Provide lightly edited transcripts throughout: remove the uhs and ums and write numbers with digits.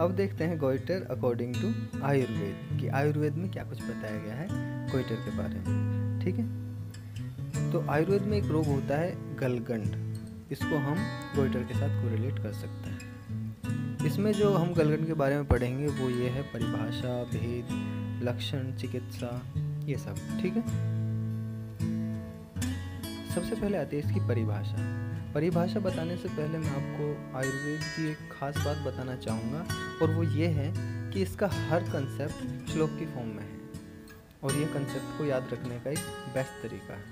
अब देखते हैं गोइटर अकॉर्डिंग टू आयुर्वेद कि आयुर्वेद में क्या कुछ बताया गया है गोइटर के बारे में। ठीक है, तो आयुर्वेद में एक रोग होता है गलगंड, इसको हम गोइटर के साथ कोरिलेट कर सकते हैं। इसमें जो हम गलगंड के बारे में पढ़ेंगे वो ये है परिभाषा, भेद, लक्षण, चिकित्सा, ये सब। ठीक है, सबसे पहले आती है इसकी परिभाषा। परिभाषा बताने से पहले मैं आपको आयुर्वेद की एक खास बात बताना चाहूँगा, और वो ये है कि इसका हर कंसेप्ट श्लोक की फॉर्म में है, और ये कंसेप्ट को याद रखने का एक बेस्ट तरीका है।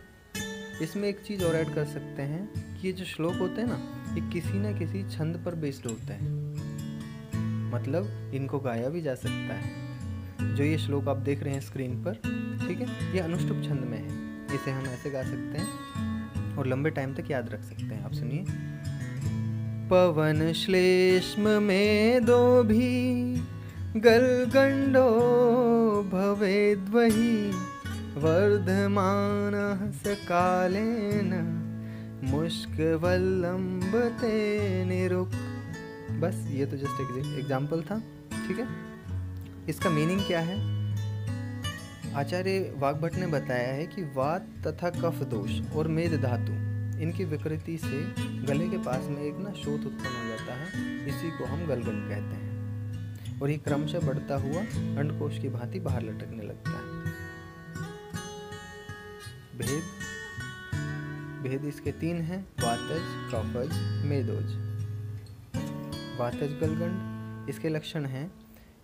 इसमें एक चीज़ और ऐड कर सकते हैं कि ये जो श्लोक होते हैं ना, ये किसी न किसी छंद पर बेस्ड होते हैं, मतलब इनको गाया भी जा सकता है। जो ये श्लोक आप देख रहे हैं स्क्रीन पर, ठीक है, ये अनुष्टुप छंद में है, इसे हम ऐसे गा सकते हैं और लंबे टाइम तक याद रख सकते हैं। आप सुनिए। पवन श्लेष्म में दो भी गलगंडो भवेद्वहि वर्धमानः सकालेन मुष्कवल्लम्बते निरुक्। बस ये तो जस्ट एक एग्जाम्पल था। ठीक है, इसका मीनिंग क्या है? आचार्य वाग्भट ने बताया है कि वात तथा कफ दोष और मेद धातु, इनकी विकृति से गले के पास में एक ना शोथ उत्पन्न हो जाता है, इसी को हम गलगंड कहते हैं, और ये क्रमशः बढ़ता हुआ अंडकोश की भांति बाहर लटकने लगता है। भेद इसके 3 हैं, वातज, कफज, मेदोज। वातज गलगंड, इसके लक्षण हैं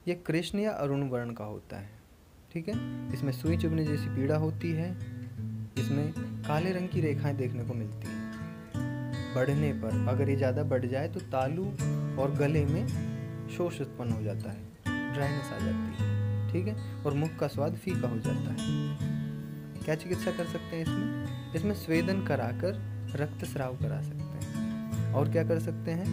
ये कृष्ण या अरुण वर्ण का होता है। ठीक है, इसमें सुई चुभने जैसी पीड़ा होती है, इसमें काले रंग की रेखाएं देखने को मिलती हैं। बढ़ने पर अगर ये ज़्यादा बढ़ जाए तो तालू और गले में शोष उत्पन्न हो जाता है, ड्राइनेस आ जाती है। ठीक है, और मुख का स्वाद फीका हो जाता है। क्या चिकित्सा कर सकते हैं इसमें? इसमें स्वेदन कराकर रक्तस्राव करा सकते हैं। और क्या कर सकते हैं?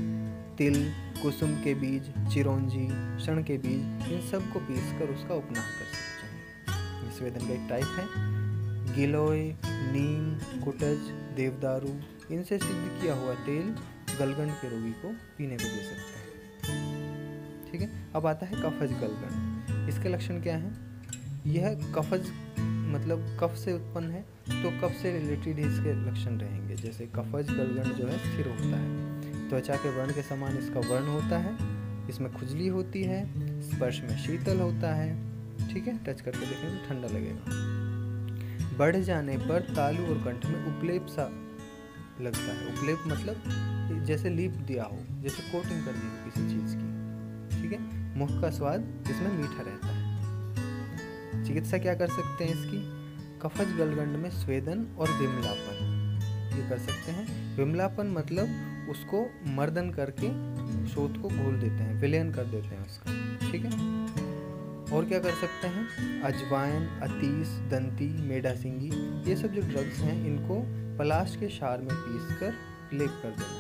तिल, कुसुम के बीज, चिरौंजी, शण के बीज, इन सब को पीसकर उसका उपनाह कर सकते हैं। स्वेदन का एक टाइप है। गिलोय, नीम, कुटज, देवदारू, इनसे सिद्ध किया हुआ तेल गलगंड के रोगी को पीने को दे सकते हैं। ठीक है, अब आता है कफज गलगंड। इसके लक्षण क्या हैं? यह कफज मतलब कफ से उत्पन्न है, तो कफ से रिलेटेड इसके लक्षण रहेंगे। जैसे कफज गलगंड जो है स्थिर होता है, त्वचा के वर्ण के समान इसका वर्ण होता है, इसमें खुजली होती है, स्पर्श में शीतल होता है। ठीक है, टच करके देखें तो ठंडा लगेगा। बढ़ जाने पर तालू और कंठ में उपलेप सा लगता है। उपलेप मतलब जैसे लीप दिया हो, जैसे कोटिंग कर दी हो किसी चीज की। ठीक है, मुख का स्वाद इसमें मीठा रहता है। चिकित्सा क्या कर सकते हैं इसकी? कफज गलगंड में स्वेदन और विमलापन ये कर सकते हैं। विमलापन मतलब उसको मर्दन करके शोथ को घोल देते हैं, विलयन कर देते हैं उसका। ठीक है, और क्या कर सकते हैं? अजवाइन, अतीस, दंती, मेडासिंगी, ये सब जो ड्रग्स हैं इनको पलाश के क्षार में पीसकर लेप कर देना है।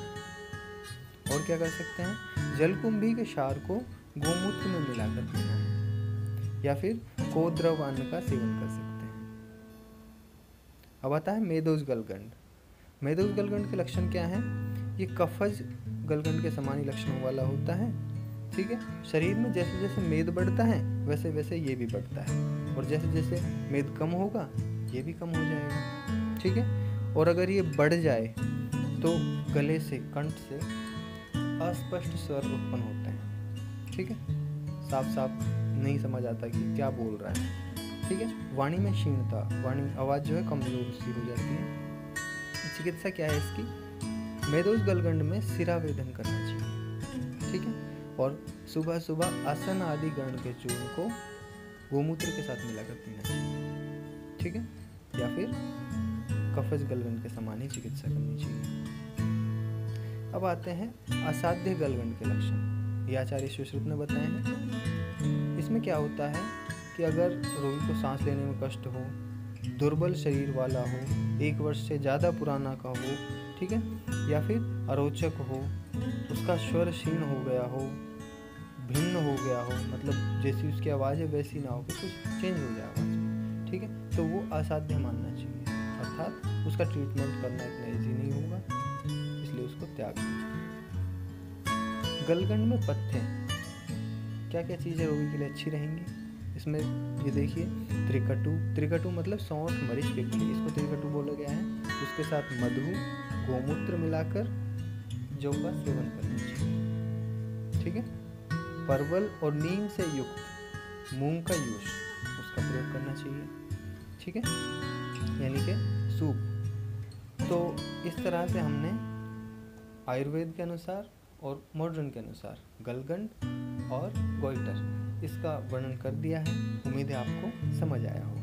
और क्या कर सकते हैं? जलकुंभी के क्षार को गोमूत्र में मिलाकर पीना है, या फिर कोद्रव अन्न का सेवन कर सकते हैं। अब आता है मेदोज गलगंड। मेदोज गलगंड के लक्षण क्या हैं? ये कफज गलगंड के समान ही लक्षणों वाला होता है। ठीक है, शरीर में जैसे जैसे मेद बढ़ता है वैसे वैसे ये भी बढ़ता है, और जैसे जैसे मेद कम होगा ये भी कम हो जाएगा। ठीक है, और अगर ये बढ़ जाए तो गले से, कंठ से अस्पष्ट स्वर उत्पन्न होते हैं। ठीक है, साफ साफ नहीं समझ आता कि क्या बोल रहा है। ठीक है, वाणी में क्षीणता, वाणी आवाज़ जो है कमजोर सी हो जाती है। चिकित्सा क्या है इसकी? मेदोज गलगंड में सिरावेदन करना चाहिए। ठीक है, और सुबह सुबह आसन आदि गण के चूर्ण को गोमूत्र के साथ मिलाकर पीना चाहिए। ठीक है, या फिर कफज गलगंड के समान ही चिकित्सा करनी चाहिए। अब आते हैं असाध्य गलगंड के लक्षण। ये आचार्य सुश्रुत ने बताए हैं। इसमें क्या होता है कि अगर रोगी को सांस लेने में कष्ट हो, दुर्बल शरीर वाला हो, 1 वर्ष से ज़्यादा पुराना का हो, ठीक है, या फिर अरोचक हो, उसका स्वर क्षीण हो गया हो, भिन्न हो गया हो, मतलब जैसी उसकी आवाज़ है वैसी ना हो, कुछ चेंज हो जाए आवाज़ में। ठीक है, तो वो असाध्य मानना चाहिए, अर्थात उसका ट्रीटमेंट करना इतना ईजी नहीं होगा, इसलिए उसको त्याग दें। गलगंड में पत्ते, क्या क्या चीज़ें रोगी के लिए अच्छी रहेंगी इसमें, ये देखिए, त्रिकटु मतलब सौंठ मरीच पिपली, इसको त्रिकटु बोला गया है। उसके साथ मधु गोमूत्र मिलाकर जौ का सेवन करना चाहिए, ठीक है। परवल और नीम से युक्त मूंग का यूज, उसका प्रयोग करना चाहिए, ठीक है, यानी कि सूप। तो इस तरह से हमने आयुर्वेद के अनुसार और मॉडर्न के अनुसार गलगंड और गोइटर इसका वर्णन कर दिया है। उम्मीद है आपको समझ आया होगा।